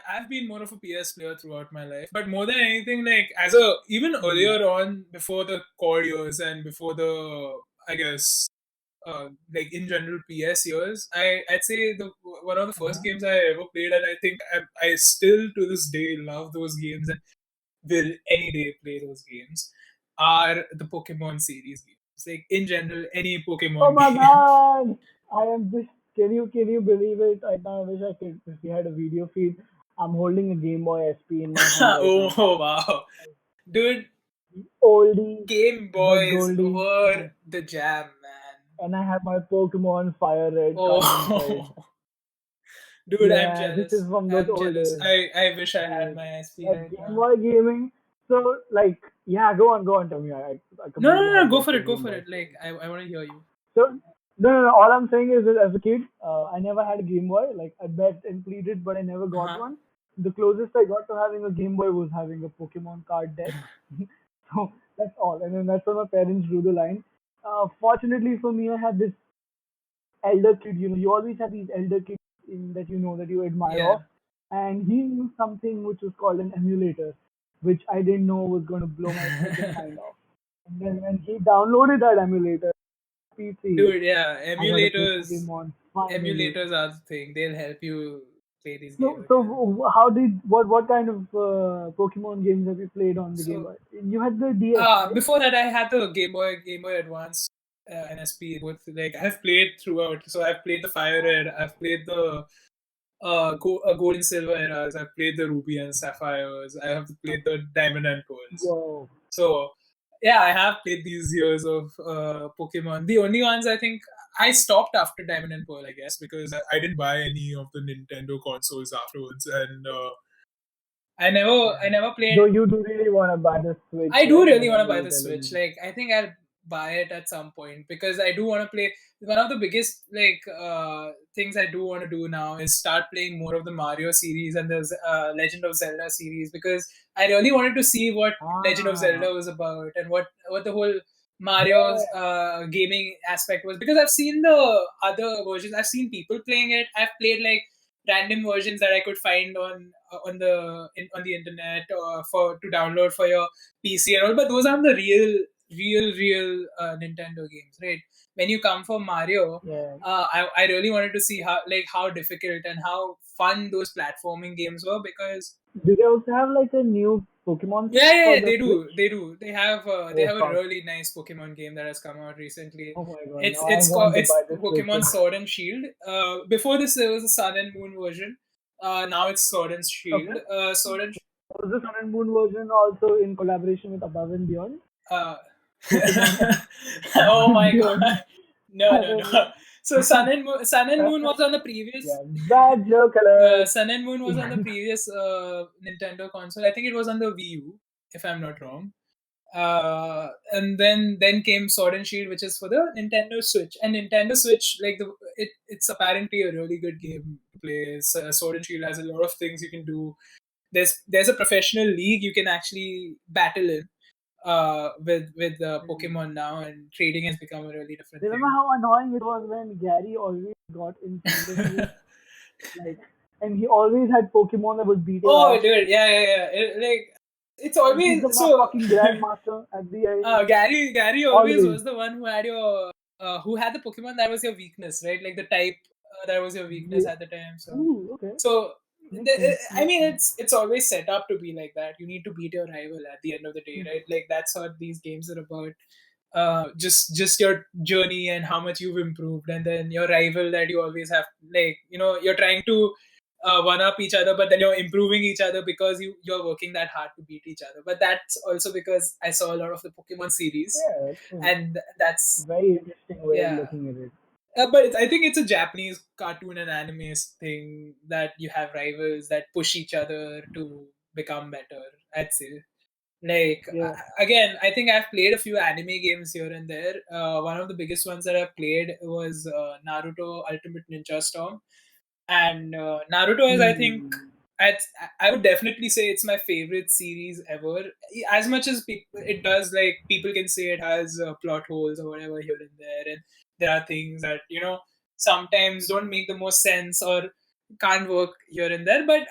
I've been more of a PS player throughout my life, but more than anything, like even earlier on, before the core years and before the, I guess, like in general PS years, I'd say the one of the first Uh-huh. games I ever played, and I think I still to this day love those games and will any day play those games, are the Pokemon series games. Like in general, any Oh Pokemon my game. God! I am just. Can you believe it? Right now, I wish I could. If we had a video feed, I'm holding a Game Boy SP in my hand right now. Oh wow, dude! Oldie Game but Boys Goldie, were the jam, man. and I have my Pokemon Fire Red card inside. Oh, dude, I'm Yeah, this is jealous. from those I'm old jealous. days. I wish I had Like my SP that right Game now. Boy gaming. So like, yeah, go on, tell me. I No, no, completely no, no. Go hijacked for your it. Go Game for Boy it. Like story. I want to hear you. So no. All I'm saying is that as a kid, I never had a Game Boy. Like I bet and pleaded, but I never Uh got huh. one. The closest I got to having a Game Boy was having a Pokemon card deck. So that's all. And then that's when my parents drew the line. Fortunately for me, I had this elder kid. You always have these elder kids that that you admire Yeah. of, and he knew something which was called an emulator, which I didn't know was going to blow my freaking mind off. And then when he downloaded that emulator, PC, Dude, yeah. I got to play Pokemon finally. Emulators are the thing. They'll help you play these games So again. how did what kind of Pokemon games have you played on the Game So Boy? You had the DS, right? before that, I had the Game Boy Advance NSP. Both like I've played throughout. So I've played the Fire Red. I've played the Gold and Silver eras. I've played the Ruby and Sapphires. I have played the Diamond and Pearls. Whoa. So yeah, I have played these years of Pokemon. The only ones I think I stopped after Diamond and Pearl, I guess, because I didn't buy any of the Nintendo consoles afterwards, and I Yeah. never Though played. you do really want to buy the Switch, I do right? really want Whenever to buy you're the telling Switch. me. Like, I think I'll buy it at some point because I do want to play. One of the biggest like things I do want to do now is start playing more of the Mario series and the Legend of Zelda series because I really wanted to see what Legend of Ah, Zelda was about and what the whole Mario's yeah, gaming aspect was because I've seen the other versions. I've seen people playing it. I've played like random versions that I could find on the internet for to download for your PC and all, but those aren't the real Nintendo games, right? When you come for Mario, yeah. I really wanted to see how difficult and how fun those platforming games were because Do they also have like a new Pokemon yeah, Switch yeah, for yeah, the Switch? they do. They Oh have a fuck! really nice Pokemon game that has come out recently. Oh my god! It's Now I it's called want to buy it's the Switch. Pokemon Sword and Shield. Before this there was a Sun and Moon version. Now it's Sword and Okay. Shield. Sword and Was the Sun and Moon version also in collaboration with Above and Beyond? uh, Pokemon Above oh and my Beyond. god. No, I no, don't know. no. So Sun and Moon was on the previous Yeah, bad joke alert. Sun and Moon was on the previous Nintendo console. I think it was on the Wii U, if I'm not wrong. And then came Sword and Shield, which is for the Nintendo Switch. And Nintendo Switch, like it's apparently a really good game to play. Sword and Shield has a lot of things you can do. There's a professional league you can actually battle in with Pokemon now, and trading has become a really different Remember thing. how annoying it was when Gary always got in front of you? Like, and he always had Pokemon that would beat your Oh, ass. dude, yeah, yeah, yeah. It's And he's the always so. fucking grandmaster at the end. Gary always Always. was the one who had the Pokemon that was your weakness, right? Like the type that was your weakness Yeah. at the time. Ooh, okay. So Makes sense. I Makes mean, sense. it's always set up to be like that. You need to beat your rival at the end of the day, right? Like that's what these games are about. Just your journey and how much you've improved, and then your rival that you always have. Like you're trying to one up each other, but then you're improving each other because you're working that hard to beat each other. But that's also because I saw a lot of the Pokemon series, Yeah, it's a and that's very interesting way of yeah. looking at it. But I think it's a Japanese cartoon and anime thing that you have rivals that push each other to become better. I'd say. Like Yeah. again, I think I've played a few anime games here and there. One of the biggest ones that I've played was Naruto Ultimate Ninja Storm, and Naruto is, I think, Hmm. I I would definitely say it's my favorite series ever. As much as it does, like people can say it has plot holes or whatever here and there, and there are things that sometimes don't make the most sense, or can't work here and there. But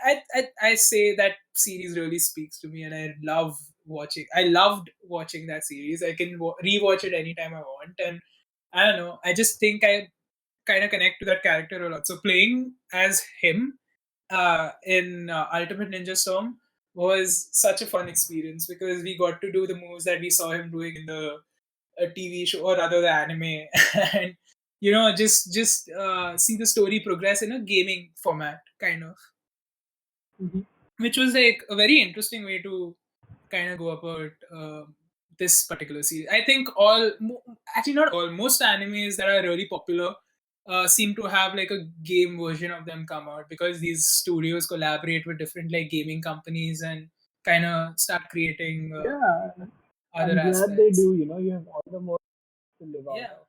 I say that series really speaks to me, and I loved watching that series. I can rewatch it anytime I want, and I don't know, I just think I kind of connect to that character a lot. So playing as him in Ultimate Ninja Storm was such a fun experience because we got to do the moves that we saw him doing in the TV show, or rather the anime, and just see the story progress in a gaming format, kind of, Mhm. which was like a very interesting way to kind of go about this particular series. I think actually not all, most animes that are really popular seem to have like a game version of them come out because these studios collaborate with different like gaming companies and kind of start creating Yeah, other I'm glad they aspects. do. You know, you have all the more to live out Yeah, of.